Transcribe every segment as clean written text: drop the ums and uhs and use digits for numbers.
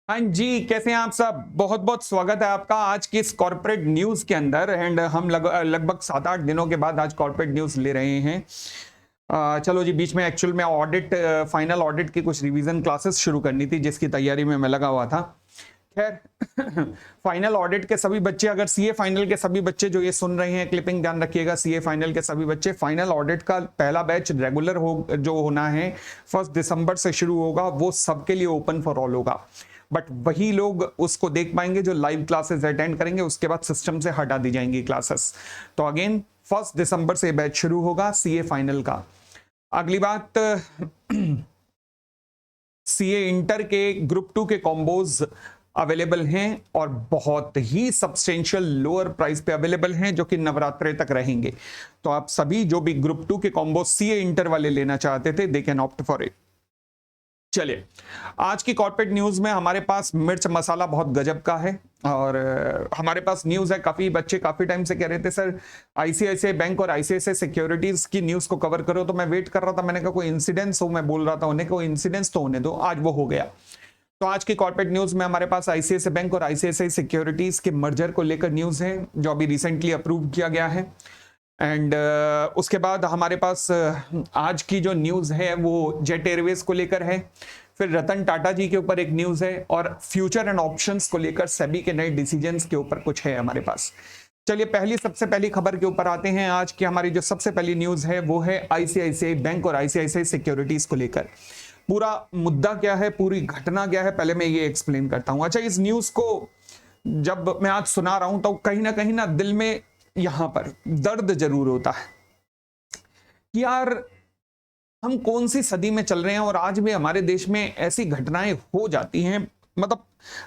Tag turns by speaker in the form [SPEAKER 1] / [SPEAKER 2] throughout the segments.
[SPEAKER 1] हाँ जी, कैसे हैं आप सब? बहुत बहुत स्वागत है आपका आज की इस कॉर्पोरेट न्यूज़ के अंदर। एंड हम लगभग 7-8 दिनों के बाद आज कॉर्पोरेट न्यूज़ ले रहे हैं। चलो जी, बीच में एक्चुअल में फाइनल ऑडिट की कुछ रिवीजन क्लासेस शुरू करनी थी, जिसकी तैयारी में मैं लगा हुआ था। खैर फाइनल ऑडिट के सभी बच्चे, अगर सीए फाइनल के सभी बच्चे जो ये सुन रहे हैं, क्लिपिंग ध्यान रखिएगा। सीए फाइनल के सभी बच्चे, फाइनल ऑडिट का पहला बैच रेगुलर जो होना है 1 दिसंबर से शुरू होगा, वो सबके लिए ओपन फॉर ऑल होगा। बट वही लोग उसको देख पाएंगे जो लाइव क्लासेस अटेंड करेंगे, उसके बाद सिस्टम से हटा दी जाएंगी क्लासेस। तो अगेन 1 दिसंबर से बैच शुरू होगा सीए फाइनल का। अगली बात, सीए इंटर के ग्रुप 2 के कॉम्बोज अवेलेबल हैं और बहुत ही सब्सटेंशियल लोअर प्राइस पे अवेलेबल हैं, जो कि नवरात्रे तक रहेंगे। तो आप सभी जो भी ग्रुप 2 के कॉम्बो सीए इंटर वाले लेना चाहते थे, they can opt for it. चलिए, आज की कॉर्पोरेट न्यूज में हमारे पास मिर्च मसाला बहुत गजब का है। और हमारे पास न्यूज है, काफी बच्चे काफी टाइम से कह रहे थे सर आईसीआईसीआई बैंक और आईसीआईसीआई सिक्योरिटीज की न्यूज को कवर करो। तो मैं वेट कर रहा था, मैंने कहा कोई इंसिडेंस हो, मैं बोल रहा था उन्हें कोई इंसिडेंस तो होने दो, आज वो हो गया। तो आज की कॉर्पोरेट न्यूज में हमारे पास आईसीआईसीआई बैंक और आईसीआईसीआई सिक्योरिटीज के मर्जर को लेकर न्यूज है, जो अभी रिसेंटली अप्रूव किया गया है। एंड उसके बाद हमारे पास आज की जो न्यूज है वो जेट एयरवेज को लेकर है। फिर रतन टाटा जी के ऊपर एक न्यूज है, और फ्यूचर एंड ऑप्शंस को लेकर सेबी के नए डिसीजंस के ऊपर कुछ है हमारे पास। चलिए, सबसे पहली खबर के ऊपर आते हैं। आज की हमारी जो सबसे पहली न्यूज है वो है आईसीआईसीआई बैंक और आईसीआईसीआई सिक्योरिटीज को लेकर। पूरा मुद्दा क्या है, पूरी घटना क्या है, पहले मैं ये एक्सप्लेन करता हूं। अच्छा, इस न्यूज को जब मैं आज सुना रहा हूं तो कहीं ना दिल में यहां पर दर्द जरूर होता है कि यार हम कौन सी सदी में चल रहे हैं और आज भी हमारे देश में ऐसी घटनाएं हो जाती हैं। मतलब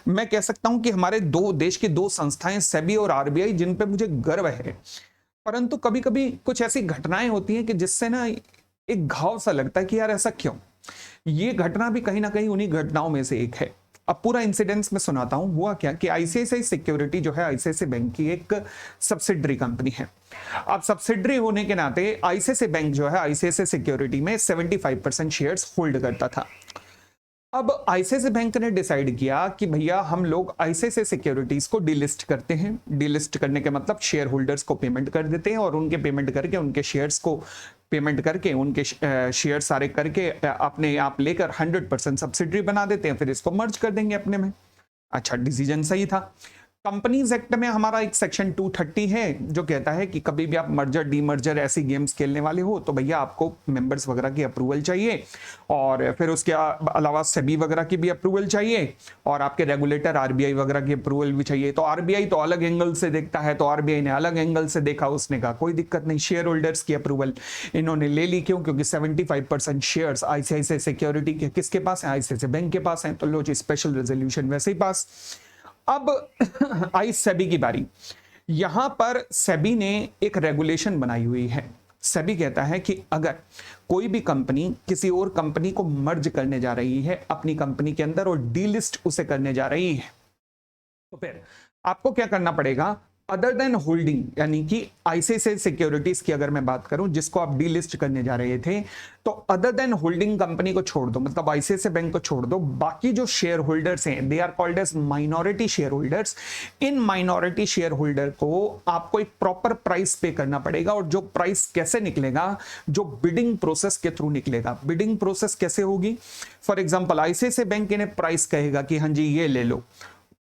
[SPEAKER 1] मैं कह सकता हूं कि हमारे देश की दो संस्थाएं, सेबी और आरबीआई, जिन पे मुझे गर्व है, परंतु कभी कभी कुछ ऐसी घटनाएं होती हैं कि जिससे ना एक घाव सा लगता है कि यार ऐसा क्यों। ये घटना भी कहीं ना कहीं उन्हीं घटनाओं में से एक है। अब पूरा इंसिडेंस में सुनाता हूं। हुआ क्या कि आईसीआईसीआई सिक्योरिटी जो है आईसीआईसीआई बैंक की एक सब्सिडरी कंपनी है। अब सब्सिडरी होने के नाते आईसीआईसीआई बैंक जो है आईसीआईसीआई सिक्योरिटी में 75% शेयर्स होल्ड करता था। अब आईसीआईसीआई बैंक ने डिसाइड किया कि भैया हम लोग आईसीआईसीआई सिक्योरिटीज को डिलिस्ट करते हैं। डिलिस्ट करने के मतलब शेयर होल्डर्स को पेमेंट कर देते हैं, और उनके पेमेंट करके, उनके शेयर्स को पेमेंट करके, उनके शेयर सारे करके अपने आप लेकर 100% सब्सिडरी बना देते हैं, फिर इसको मर्ज कर देंगे अपने में। अच्छा, डिसीजन सही था। कंपनीज एक्ट में हमारा एक सेक्शन 230 है जो कहता है कि कभी भी आप मर्जर डीमर्जर ऐसी गेम्स खेलने वाले हो तो भैया आपको मेंबर्स वगैरह की अप्रूवल चाहिए, और फिर उसके अलावा सेबी वगैरह की भी अप्रूवल चाहिए, और आपके रेगुलेटर आरबीआई वगैरह की अप्रूवल भी चाहिए। तो आरबीआई तो अलग एंगल से देखता है, तो आरबीआई ने अलग एंगल से देखा, उसने कहा कोई दिक्कत नहीं, शेयर होल्डर्स की अप्रूवल इन्होंने ले ली। क्यों? क्योंकि 75% शेयर्स आईसीआईसीआई सिक्योरिटी के किसके पास है? आईसीआईसीआई बैंक के पास है। तो लो जी, स्पेशल रेजोल्यूशन वैसे ही पास। अब आई सेबी की बारी। यहां पर सेबी ने एक रेगुलेशन बनाई हुई है। सेबी कहता है कि अगर कोई भी कंपनी किसी और कंपनी को मर्ज करने जा रही है अपनी कंपनी के अंदर और डीलिस्ट उसे करने जा रही है, तो फिर आपको क्या करना पड़ेगा? अदर देन होल्डिंग, यानी कि आईसीआईसीआई सिक्योरिटीज की अगर मैं बात करूं जिसको आप डीलिस्ट करने जा रहे थे, तो अदर देन होल्डिंग कंपनी को छोड़ दो, मतलब आईसीआईसीआई बैंक को छोड़ दो, बाकी जो शेयर होल्डर्स हैं they are called as minority share holders. इन माइनॉरिटी शेयर होल्डर को आपको एक प्रॉपर प्राइस पे करना पड़ेगा, और जो प्राइस कैसे निकलेगा? जो बिडिंग प्रोसेस के थ्रू निकलेगा। बिडिंग प्रोसेस कैसे होगी? फॉर एग्जाम्पल आईसीआईसीआई बैंक इन्हें प्राइस कहेगा कि हाँ जी ये ले लो,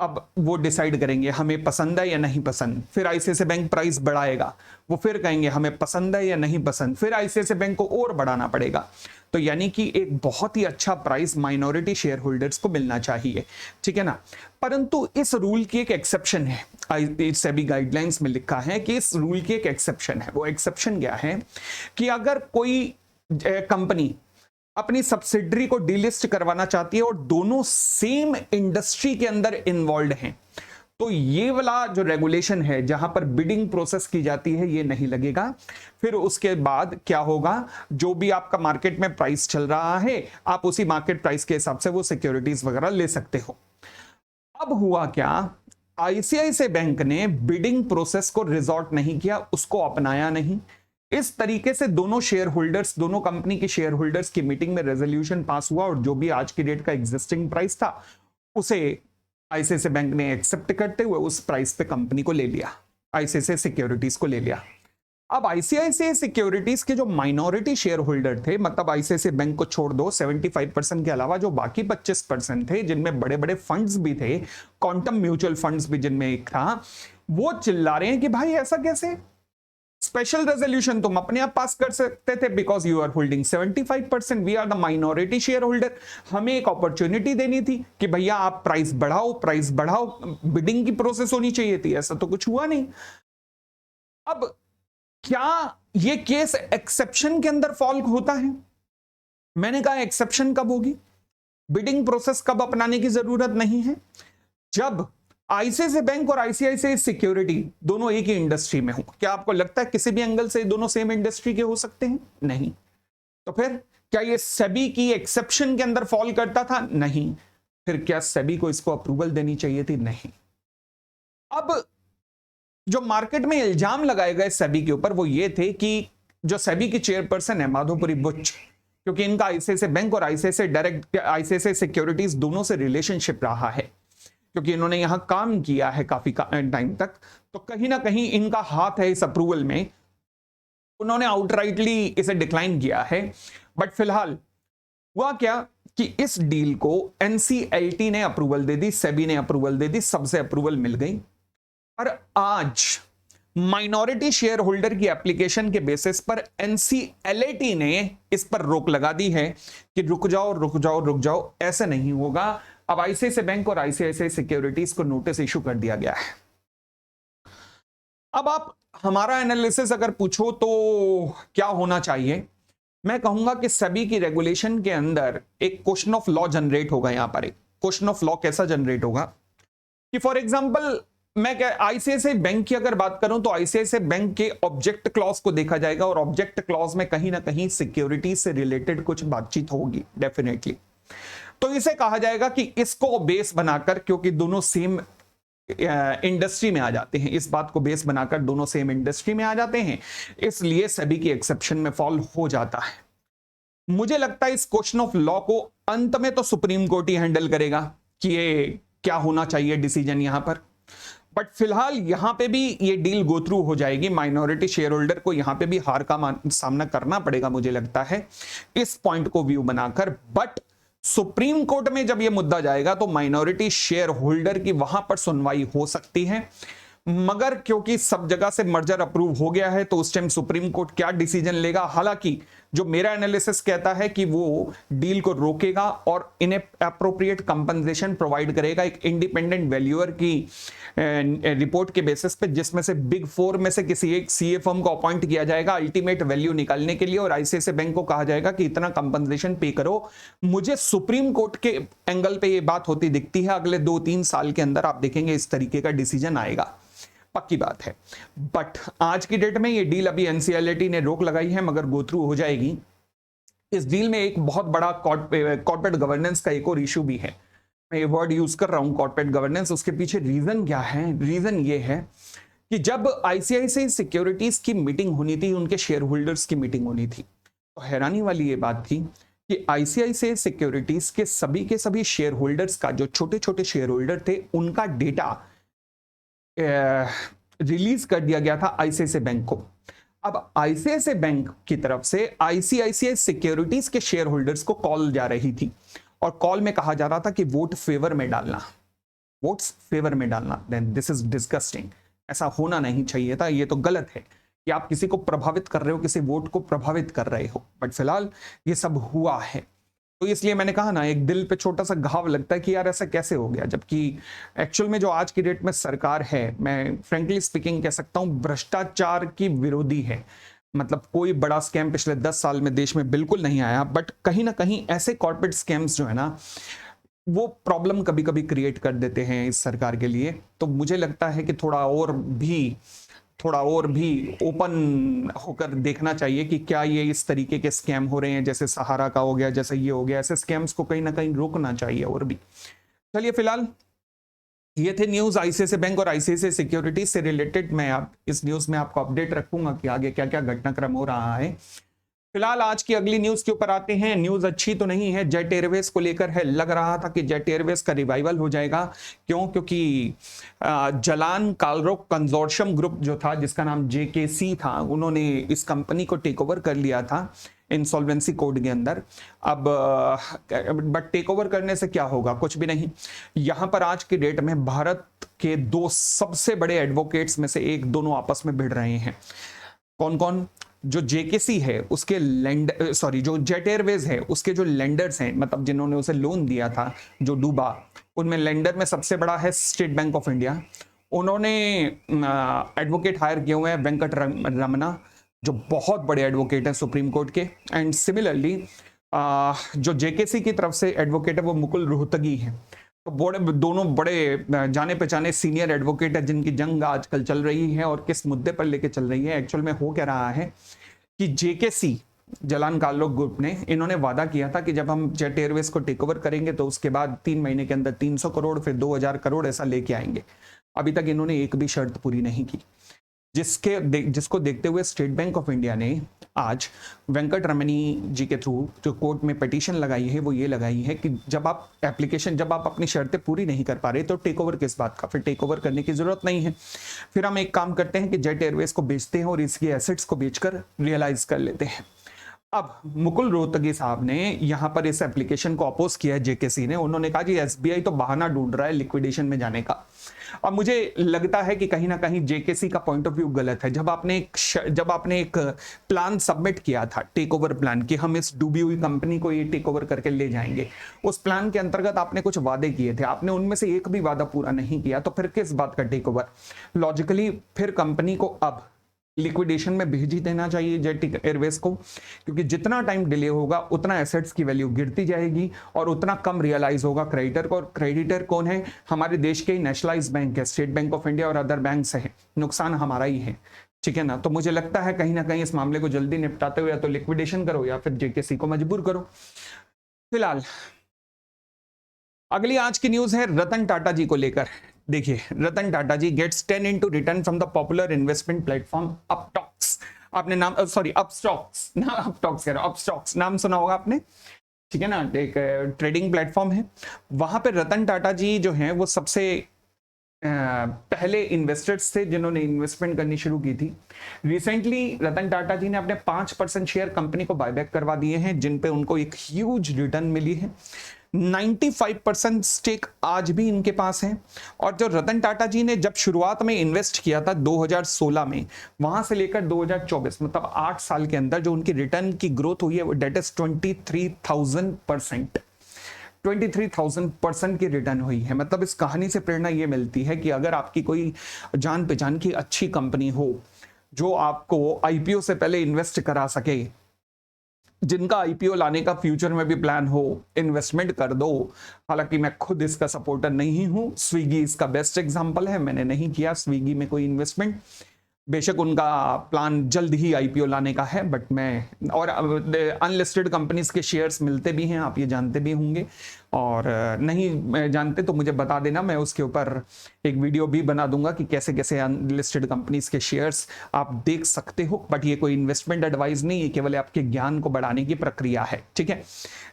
[SPEAKER 1] अब वो डिसाइड करेंगे हमें पसंद है या नहीं पसंद। फिर आईसीआईसीआई बैंक प्राइस बढ़ाएगा, वो फिर कहेंगे हमें पसंद है या नहीं पसंद, फिर आईसीआईसीआई बैंक को और बढ़ाना पड़ेगा। तो यानी कि एक बहुत ही अच्छा प्राइस माइनॉरिटी शेयर होल्डर्स को मिलना चाहिए, ठीक है ना। परंतु इस रूल की एक एक्सेप्शन है। सेबी गाइडलाइंस में लिखा है कि इस रूल की एक एक्सेप्शन है। वो एक्सेप्शन क्या है कि अगर कोई कंपनी अपनी सब्सिडरी को डीलिस्ट करवाना चाहती है और दोनों सेम इंडस्ट्री के अंदर इन्वॉल्व हैं, तो ये वाला जो रेगुलेशन है जहां पर बिडिंग प्रोसेस की जाती है ये नहीं लगेगा। फिर उसके बाद क्या होगा? जो भी आपका मार्केट में प्राइस चल रहा है आप उसी मार्केट प्राइस के हिसाब से वो सिक्योरिटीज वगैरह ले सकते हो। अब हुआ क्या? आईसीआईसीआई बैंक ने बिडिंग प्रोसेस को रिजॉर्ट नहीं किया, उसको अपनाया नहीं। इस तरीके से दोनों शेयर होल्डर्स, दोनों कंपनी के शेयर होल्डर्स की मीटिंग में रेजोल्यूशन पास हुआ, और जो भी आज की डेट का एग्जिस्टिंग प्राइस था उसे आईसीआईसीआई बैंक ने एक्सेप्ट करते हुए उस प्राइस पे कंपनी को ले लिया, आईसीआईसीआई सिक्योरिटीज को ले लिया। अब आईसीआईसीआई सिक्योरिटीज के जो माइनॉरिटी शेयर होल्डर थे, मतलब आईसीआईसीआई बैंक को छोड़ दो, 75% के अलावा जो बाकी 25% थे, जिनमें बड़े बड़े फंड्स भी थे, क्वांटम म्यूचुअल फंड्स भी जिनमें एक था, वो चिल्ला रहे हैं कि भाई ऐसा कैसे, स्पेशल रेजोल्यूशन तुम अपने आप पास कर सकते थे, because you are holding 75%, we are the minority share holder. हमें एक अपॉर्चुनिटी देनी थी कि भैया आप प्राइस बढ़ाओ, प्राइस बढ़ाओ, बिडिंग की प्रोसेस होनी चाहिए थी, ऐसा तो कुछ हुआ नहीं। अब क्या ये केस एक्सेप्शन के अंदर फॉल होता है? मैंने कहा एक्सेप्शन कब होगी, बिडिंग प्रोसेस कब अपनाने की जरूरत नहीं है? जब आईसीआईसीआई बैंक और आईसीआईसीआई सिक्योरिटी दोनों एक ही इंडस्ट्री में हो। क्या आपको लगता है किसी भी एंगल से दोनों सेम इंडस्ट्री के हो सकते हैं? नहीं। तो फिर क्या ये सेबी की एक्सेप्शन के अंदर फॉल करता था? नहीं। फिर क्या सेबी को इसको अप्रूवल देनी चाहिए थी? नहीं। अब जो मार्केट में इल्जाम लगाए गए सेबी के ऊपर वो ये थे कि जो सेबी की चेयरपर्सन है माधोपुरी बुच, क्योंकि इनका आईसीआईसीआई बैंक और आईसीआईसीआई डायरेक्ट आईसीआईसीआई सिक्योरिटीज दोनों से रिलेशनशिप रहा है, क्योंकि इन्होंने यहां काम किया है काफी टाइम तक, तो कहीं ना कहीं इनका हाथ है इस अप्रूवल में। उन्होंने आउटराइटली इसे डिक्लाइन किया है। बट फिलहाल हुआ क्या कि इस डील को एनसीएलटी ने अप्रूवल दे दी, सेबी ने अप्रूवल दे दी, सबसे अप्रूवल मिल गई। और आज माइनॉरिटी शेयर होल्डर की एप्लीकेशन के बेसिस पर एनसीएलटी ने इस पर रोक लगा दी है कि रुक जाओ रुक जाओ रुक जाओ, ऐसे नहीं होगा। अब आईसीआईसीआई बैंक और आईसीआईसीआई सिक्योरिटीज को नोटिस इशू कर दिया गया है। अब आप हमारा एनालिसिस अगर पूछो तो क्या होना चाहिए, मैं कहूंगा कि सभी की रेगुलेशन के अंदर एक क्वेश्चन ऑफ लॉ जनरेट होगा। यहां पर एक क्वेश्चन ऑफ लॉ कैसा जनरेट होगा कि फॉर एग्जांपल मैं क्या आईसीआईसीआई बैंक की अगर बात करूं तो आईसीआईसीआई बैंक के ऑब्जेक्ट क्लॉज को देखा जाएगा और ऑब्जेक्ट क्लॉज में कहीं ना कहीं सिक्योरिटी से रिलेटेड कुछ बातचीत होगी डेफिनेटली। तो इसे कहा जाएगा कि इसको बेस बनाकर, क्योंकि दोनों सेम इंडस्ट्री में आ जाते हैं, इस बात को बेस बनाकर दोनों सेम इंडस्ट्री में आ जाते हैं, इसलिए सभी की एक्सेप्शन में फॉल हो जाता है। मुझे लगता है इस क्वेश्चन ऑफ लॉ को अंत में तो सुप्रीम कोर्ट ही हैंडल करेगा कि ये क्या होना चाहिए डिसीजन यहां पर। बट फिलहाल यहां पे भी ये डील गो थ्रू हो जाएगी, माइनॉरिटी शेयर होल्डर को यहां पे भी हार का सामना करना पड़ेगा मुझे लगता है इस पॉइंट को व्यू बनाकर। बट सुप्रीम कोर्ट में जब यह मुद्दा जाएगा तो माइनॉरिटी शेयर होल्डर की वहां पर सुनवाई हो सकती है, मगर क्योंकि सब जगह से मर्जर अप्रूव हो गया है तो उस टाइम सुप्रीम कोर्ट क्या डिसीजन लेगा, हालांकि जो मेरा एनालिसिस कहता है कि वो डील को रोकेगा और इन्हें अप्रोप्रिएट कंपनसेशन प्रोवाइड करेगा एक इंडिपेंडेंट वैल्यूअर की रिपोर्ट के बेसिस पे, जिसमें से बिग 4 में से किसी एक सीए फर्म को अपॉइंट किया जाएगा अल्टीमेट वैल्यू निकालने के लिए, और आईसीआईसीआई बैंक को कहा जाएगा कि इतना कंपनसेशन पे करो। मुझे सुप्रीम कोर्ट के एंगल पे ये बात होती दिखती है, अगले 2-3 साल के अंदर आप देखेंगे इस तरीके का डिसीजन आएगा, पक्की बात है। बट आज की डेट में ये डील अभी एनसीएलटी ने रोक लगाई है, मगर गो थ्रू हो जाएगी। इस डील में एक बहुत बड़ा कॉर्पोरेट गवर्नेंस का एक और इशू भी है। मैं ये वर्ड यूज कर रहा हूं कॉर्पोरेट गवर्नेंस, उसके पीछे रीजन क्या है? रीजन ये है कि जब आईसीआईसीआई सिक्योरिटीज की मीटिंग होनी थी, उनके शेयर होल्डर्स की मीटिंग होनी थी, तो हैरानी वाली ये बात थी कि आईसीआईसीआई सिक्योरिटीज के सभी शेयर होल्डर्स का, जो छोटे छोटे शेयर होल्डर थे, उनका डेटा रिलीज कर दिया गया था आईसीआईसीआई बैंक को। अब आईसीआईसीआई बैंक की तरफ से आईसीआईसीआई सिक्योरिटीज के शेयर होल्डर्स को कॉल जा रही थी और कॉल में कहा जा रहा था कि वोट फेवर में डालना, वोट्स फेवर में डालना। देन दिस इज डिस्गस्टिंग, ऐसा होना नहीं चाहिए था, ये तो गलत है कि आप किसी को प्रभावित कर रहे हो, किसी वोट को प्रभावित कर रहे हो। बट फिलहाल ये सब हुआ है, तो इसलिए मैंने कहा ना, एक दिल पे छोटा सा घाव लगता है कि यार ऐसा कैसे हो गया, जबकि एक्चुअल में जो आज की डेट में सरकार है, मैं फ्रेंकली स्पीकिंग कह सकता हूं भ्रष्टाचार की विरोधी है। मतलब कोई बड़ा स्कैम पिछले 10 साल में देश में बिल्कुल नहीं आया, बट कहीं ना कहीं ऐसे कॉर्पोरेट स्कैम्स जो है ना, वो प्रॉब्लम कभी कभी क्रिएट कर देते हैं इस सरकार के लिए। तो मुझे लगता है कि थोड़ा और भी ओपन होकर देखना चाहिए कि क्या ये इस तरीके के स्कैम हो रहे हैं, जैसे सहारा का हो गया, जैसे ये हो गया, ऐसे स्कैम्स को कहीं ना कहीं रोकना चाहिए और भी। चलिए फिलहाल ये थे न्यूज आईसीआईसीआई बैंक और आईसीआईसीआई सिक्योरिटीज से रिलेटेड। मैं आप इस न्यूज में आपको अपडेट रखूंगा कि आगे क्या क्या घटनाक्रम हो रहा है। फिलहाल आज की अगली न्यूज के ऊपर आते हैं। न्यूज अच्छी तो नहीं है, जेट एयरवेज को लेकर है। लग रहा था कि जेट एयरवेज का रिवाइवल हो जाएगा। क्यों? क्योंकि जलान कार्लो कंजोर्शियम ग्रुप जो था, जिसका नाम जेकेसी था, उन्होंने इस कंपनी को टेक ओवर कर लिया था इंसॉल्वेंसी कोड के अंदर। अब बट टेक ओवर करने से क्या होगा? कुछ भी नहीं। यहां पर आज की डेट में भारत के दो सबसे बड़े एडवोकेट्स में से एक दोनों आपस में भिड़ रहे हैं। कौन कौन? जो जेकेसी है उसके जो जेट एयरवेज है उसके जो लेंडर्स हैं, मतलब जिन्होंने उसे लोन दिया था जो डूबा, उनमें लेंडर में सबसे बड़ा है स्टेट बैंक ऑफ इंडिया। उन्होंने एडवोकेट हायर किए हुए हैं वेंकट रमना, जो बहुत बड़े एडवोकेट हैं सुप्रीम कोर्ट के। एंड सिमिलरली जो जेकेसी की तरफ से एडवोकेट है वो मुकुल रोहतगी है। तो दोनों बड़े जाने पहचाने सीनियर एडवोकेट है, जिनकी जंग आजकल चल रही है। और किस मुद्दे पर लेके चल रही है? एक्चुअल में हो क्या रहा है कि जेकेसी, जलान कार्लो ग्रुप ने, इन्होंने वादा किया था कि जब हम जेट एयरवेज को टेक ओवर करेंगे तो उसके बाद 3 महीने के अंदर 300 करोड़, फिर 2000 करोड़ ऐसा लेके आएंगे। अभी तक इन्होंने एक भी शर्त पूरी नहीं की, जिसको देखते हुए स्टेट बैंक ऑफ इंडिया ने आज वेंकट रमनी जी के थ्रू जो कोर्ट में पिटीशन लगाई है, वो ये लगाई है कि जब आप अपनी शर्तें पूरी नहीं कर पा रहे तो टेक ओवर किस बात का? फिर टेक ओवर करने की जरूरत नहीं है। फिर हम एक काम करते हैं कि जेट एयरवेज को बेचते हैं और इसकी एसेट्स को बेचकर रियलाइज कर लेते हैं। अब मुकुल रोहतगी साहब ने यहां पर इस एप्लीकेशन को अपोज किया है जेकेसी ने। उन्होंने कहा जी एसबीआई तो बहाना ढूंढ रहा है लिक्विडेशन में जाने का। अब मुझे लगता है कि कहीं ना कहीं जेकेसी का पॉइंट ऑफ व्यू गलत है। जब आपने एक प्लान सबमिट किया था, टेक ओवर प्लान, कि हम इस डूबी हुई कंपनी को ये टेक ओवर करके ले जाएंगे, उस प्लान के अंतर्गत आपने कुछ वादे किए थे, आपने उनमें से एक भी वादा पूरा नहीं किया, तो फिर किस बात का टेक ओवर? लॉजिकली फिर कंपनी को अब लिक्विडेशन में भेज ही देना चाहिए जेट एयरवेज को, क्योंकि जितना टाइम डिले होगा उतना एसेट्स की वैल्यू गिरती जाएगी और उतना कम रियलाइज होगा क्रेडिटर को। और क्रेडिटर कौन है? हमारे देश के नेशनलाइज बैंक है, स्टेट बैंक ऑफ इंडिया और अदर बैंक्स है। नुकसान हमारा ही है, ठीक है ना? तो मुझे लगता है कहीं ना कहीं इस मामले को जल्दी निपटाते हुए या तो लिक्विडेशन करो या फिर जेकेसी को मजबूर करो। फिलहाल अगली आज की न्यूज है रतन टाटा जी को लेकर। देखिए, Ratan Tata ji gets 10 into return from the popular investment platform Upstox. आपने नाम अपस्टॉक्स नाम सुना होगा आपने, ठीक है ना? एक ट्रेडिंग प्लेटफॉर्म है। वहां पे रतन टाटा जी जो हैं वो सबसे पहले इन्वेस्टर्स थे जिन्होंने इन्वेस्टमेंट करनी शुरू की थी। रिसेंटली रतन टाटा जी ने अपने 5% शेयर कंपनी को बायबैक करवा दिए हैं, जिन पे उनको एक ह्यूज रिटर्न मिली है। 95% स्टेक आज भी इनके पास है। और जो रतन टाटा जी ने जब शुरुआत में इन्वेस्ट किया था 2016 में, वहां से लेकर 2024 मतलब 8 साल के अंदर जो उनकी रिटर्न की ग्रोथ हुई है वो डेट इज 23,000%। 23,000% की रिटर्न हुई है। मतलब इस कहानी से प्रेरणा ये मिलती है कि अगर आपकी कोई जान पहचान की अच्छी कंपनी हो जो आपको आईपीओ से पहले इन्वेस्ट करा सके, जिनका आईपीओ लाने का फ्यूचर में भी प्लान हो, इन्वेस्टमेंट कर दो। हालांकि मैं खुद इसका सपोर्टर नहीं हूं, स्विगी इसका बेस्ट एग्जांपल है। मैंने नहीं किया स्विगी में कोई इन्वेस्टमेंट, बेशक उनका प्लान जल्द ही आईपीओ लाने का है, बट मैं और अनलिस्टेड कंपनीज के शेयर्स मिलते भी हैं, आप ये जानते भी होंगे। और नहीं जानते तो मुझे बता देना, मैं उसके ऊपर एक वीडियो भी बना दूंगा कि कैसे कैसे अनलिस्टेड कंपनीज के शेयर्स आप देख सकते हो। बट ये कोई इन्वेस्टमेंट एडवाइस नहीं, ये केवल आपके ज्ञान को बढ़ाने की प्रक्रिया है, ठीक है?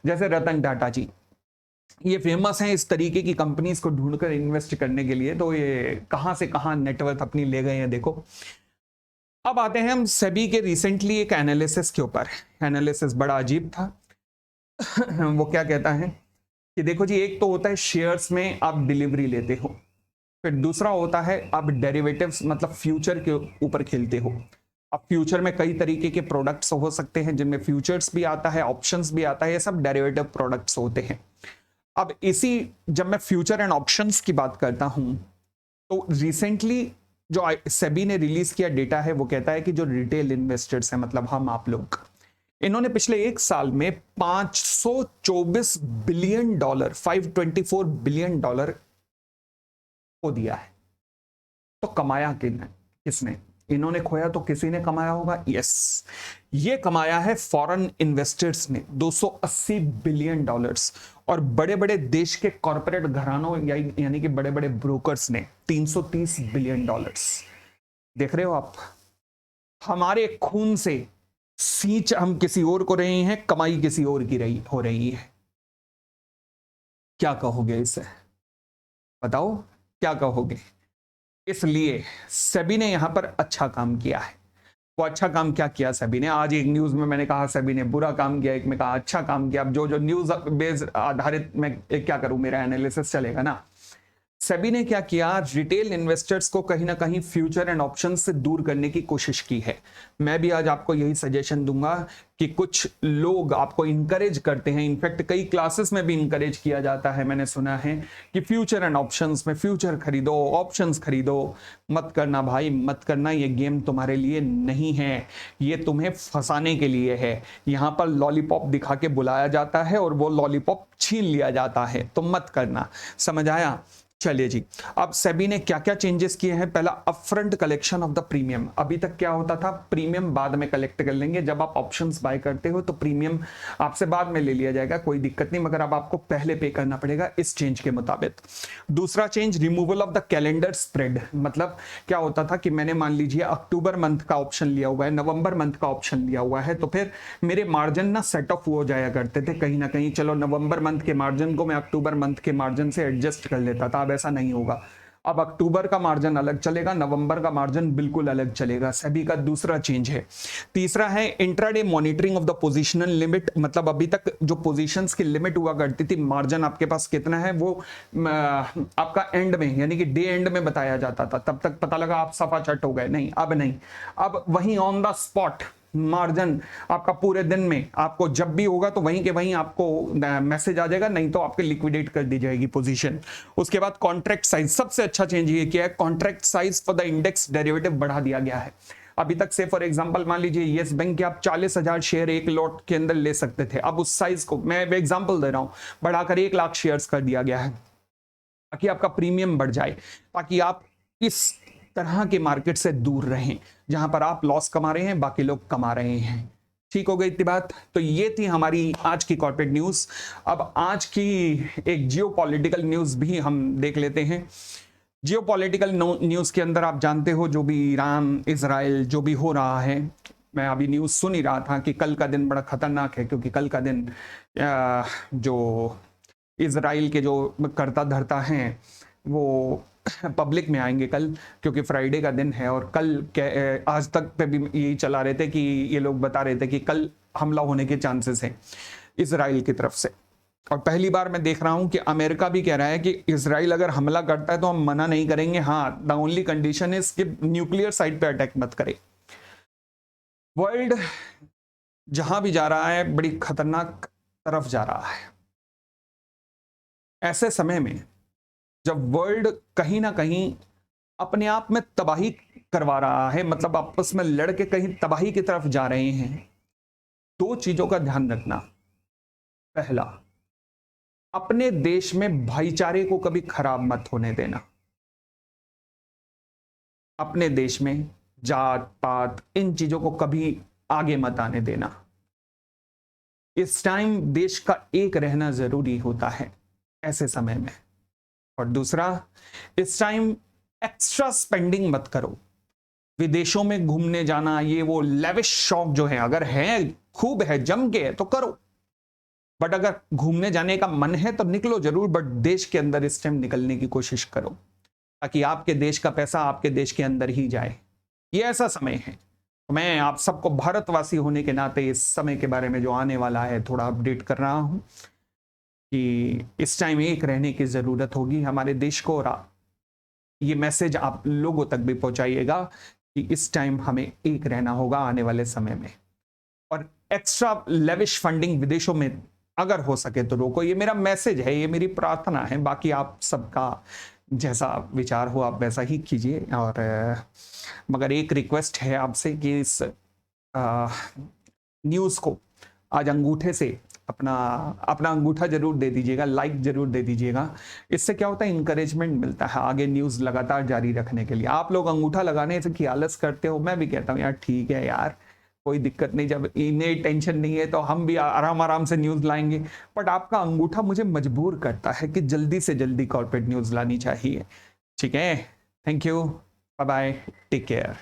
[SPEAKER 1] जैसे रतन टाटा जी, ये फेमस हैं इस तरीके की कंपनीज को ढूंढकर इन्वेस्ट करने के लिए। तो ये कहां से कहां नेटवर्थ अपनी ले गए हैं, देखो। अब आते हैं हम सेबी के रिसेंटली एक एनालिसिस के ऊपर। एनालिसिस बड़ा अजीब था। वो क्या कहता है कि देखो जी, एक तो होता है शेयर्स में आप डिलीवरी लेते हो, फिर दूसरा होता है आप डेरिवेटिव्स मतलब फ्यूचर के ऊपर खेलते हो। अब फ्यूचर में कई तरीके के प्रोडक्ट्स हो सकते हैं, जिनमें फ्यूचर्स भी आता है, ऑप्शंस भी आता है, ये सब डेरिवेटिव प्रोडक्ट्स होते हैं। अब जब मैं फ्यूचर एंड ऑप्शंस की बात करता हूं तो रिसेंटली जो सेबी ने रिलीज किया डेटा है वो कहता है कि जो रिटेल इन्वेस्टर्स हैं, मतलब हम आप लोग, इन्होंने पिछले एक साल में $524 बिलियन, $524 बिलियन को दिया है। तो कमाया किसने? इन्होंने खोया तो किसी ने कमाया होगा। यस, ये कमाया है फॉरेन इन्वेस्टर्स ने $280 बिलियन, और बड़े बड़े देश के कॉर्पोरेट घरानों यानी कि बड़े बड़े ब्रोकर्स ने $330 बिलियन। देख रहे हो आप, हमारे खून से सींच हम किसी और को रहे हैं, कमाई किसी और की हो रही है। क्या कहोगे इसे, बताओ क्या कहोगे? इसलिए सेबी ने यहां पर अच्छा काम किया है। वो अच्छा काम क्या किया सेबी ने? आज एक न्यूज में मैंने कहा सेबी ने बुरा काम किया, एक में कहा अच्छा काम किया। अब जो जो न्यूज बेस्ड आधारित मैं क्या करूं, मेरा एनालिसिस चलेगा ना। सेबी ने क्या किया, रिटेल इन्वेस्टर्स को कहीं ना कहीं फ्यूचर एंड ऑप्शन से दूर करने की कोशिश की है। मैं भी आज आपको यही सजेशन दूंगा कि कुछ लोग आपको इंकरेज करते हैं, इनफैक्ट कई क्लासेस में भी इंकरेज किया जाता है, मैंने सुना है कि फ्यूचर एंड ऑप्शंस में फ्यूचर खरीदो, ऑप्शंस खरीदो। मत करना भाई, मत करना, ये गेम तुम्हारे लिए नहीं है, ये तुम्हें फंसाने के लिए है। यहां पर लॉलीपॉप दिखा के बुलाया जाता है और वो लॉलीपॉप छीन लिया जाता है, तो मत करना। समझ आया? चलिए जी, अब सेबी ने क्या क्या चेंजेस किए हैं। पहला, upfront collection of the premium. अभी तक क्या होता था, प्रीमियम बाद में कलेक्ट कर लेंगे, जब आप ऑप्शंस बाय करते हो तो प्रीमियम आपसे बाद में ले लिया जाएगा, कोई दिक्कत नहीं, मगर अब आपको पहले पे करना पड़ेगा इस चेंज के मुताबिक। दूसरा change, removal of the calendar spread. मतलब क्या होता था कि मैंने मान लीजिए अक्टूबर मंथ का ऑप्शन लिया हुआ है, नवंबर मंथ का ऑप्शन लिया हुआ है, तो फिर मेरे मार्जिन ना सेट ऑफ हो जाया करते थे कहीं ना कहीं। चलो नवंबर मंथ के मार्जिन को मैं अक्टूबर मंथ के मार्जिन से एडजस्ट कर लेता था, अब ऐसा नहीं होगा। अब अक्टूबर का मार्जिन अलग चलेगा, नवंबर का मार्जिन बिल्कुल अलग चलेगा। सेबी का दूसरा चेंज है। तीसरा है intraday monitoring of the positional limit. मतलब अभी तक जो पोजीशंस की लिमिट हुआ करती थी, मार्जिन आपके पास कितना है वो आपका एंड में यानी कि डे एंड में बताया जाता था, तब तक पता लगा आप सफा चट हो गए। नहीं, अब नहीं, अब वहीं ऑन द स्पॉट मार्जिन आपका पूरे दिन में, आपको जब भी होगा तो वहीं के वहीं आपको मैसेज आ जाएगा, नहीं तो आपके लिक्विडेट कर दी जाएगी पोजीशन। उसके बाद कॉन्ट्रैक्ट साइज, सबसे अच्छा चेंज ये किया है, contract size for the index derivative बढ़ा दिया गया है। अभी तक से फॉर एग्जांपल मान लीजिए येस बैंक के आप 40,000 शेयर एक लॉट के अंदर ले सकते थे, अब उस साइज को मैं एग्जांपल दे रहा हूं, बढ़ाकर 1 लाख शेयर्स कर दिया गया है, ताकि आपका प्रीमियम बढ़ जाए, ताकि आप इस तरह के मार्केट से दूर रहें जहां पर आप लॉस कमा रहे हैं, बाकी लोग कमा रहे हैं। ठीक हो गई इतनी बात? तो ये थी हमारी आज की कॉर्पोरेट न्यूज। अब आज की एक जियोपॉलिटिकल न्यूज भी हम देख लेते हैं। जियोपॉलिटिकल न्यूज के अंदर आप जानते हो जो भी ईरान इजराइल जो भी हो रहा है, मैं अभी न्यूज सुन ही रहा था कि कल का दिन बड़ा खतरनाक है, क्योंकि कल का दिन जो इजराइल के जो कर्ता धर्ता हैं वो पब्लिक में आएंगे कल, क्योंकि फ्राइडे का दिन है। और कल आज तक पे भी यही चला रहे थे कि ये लोग बता रहे थे कि कल हमला होने के चांसेस हैं इजराइल की तरफ से। और पहली बार मैं देख रहा हूं कि अमेरिका भी कह रहा है कि इजराइल अगर हमला करता है तो हम मना नहीं करेंगे, हाँ द ओनली कंडीशन इज कि न्यूक्लियर साइट पे अटैक मत करे। वर्ल्ड जहां भी जा रहा है बड़ी खतरनाक तरफ जा रहा है। ऐसे समय में जब वर्ल्ड कहीं ना कहीं अपने आप में तबाही करवा रहा है, मतलब आपस में लड़के कहीं तबाही की तरफ जा रहे हैं, दो चीजों का ध्यान रखना। पहला, अपने देश में भाईचारे को कभी खराब मत होने देना। अपने देश में जात पात इन चीजों को कभी आगे मत आने देना। इस टाइम देश का एक रहना जरूरी होता है ऐसे समय में। और दूसरा, इस टाइम एक्स्ट्रा स्पेंडिंग मत करो। विदेशों में घूमने जाना, ये वो लेविश शौक जो है, अगर है खूब है जम के है तो करो, बट अगर घूमने जाने का मन है तो निकलो जरूर, बट देश के अंदर इस टाइम निकलने की कोशिश करो, ताकि आपके देश का पैसा आपके देश के अंदर ही जाए। ये ऐसा समय है। मैं आप सबको भारतवासी होने के नाते इस समय के बारे में जो आने वाला है थोड़ा अपडेट कर रहा हूं कि इस टाइम एक रहने की जरूरत होगी हमारे देश को। और ये मैसेज आप लोगों तक भी पहुंचाइएगा कि इस टाइम हमें एक रहना होगा आने वाले समय में। और एक्स्ट्रा लेविश फंडिंग विदेशों में अगर हो सके तो रोको, ये मेरा मैसेज है, ये मेरी प्रार्थना है। बाकी आप सबका जैसा विचार हो आप वैसा ही कीजिए। और मगर एक रिक्वेस्ट है आपसे कि इस न्यूज़ को आज अंगूठे से अपना अंगूठा जरूर दे दीजिएगा, लाइक जरूर दे दीजिएगा। इससे क्या होता है, इंकरेजमेंट मिलता है आगे न्यूज़ लगातार जारी रखने के लिए। आप लोग अंगूठा लगाने से की आलस करते हो, मैं भी कहता हूँ यार ठीक है यार कोई दिक्कत नहीं, जब इन्हें टेंशन नहीं है तो हम भी आराम आराम से न्यूज़ लाएंगे। बट आपका अंगूठा मुझे मजबूर करता है कि जल्दी से जल्दी कॉर्पोरेट न्यूज़ लानी चाहिए। ठीक है, thank you, bye bye, take care.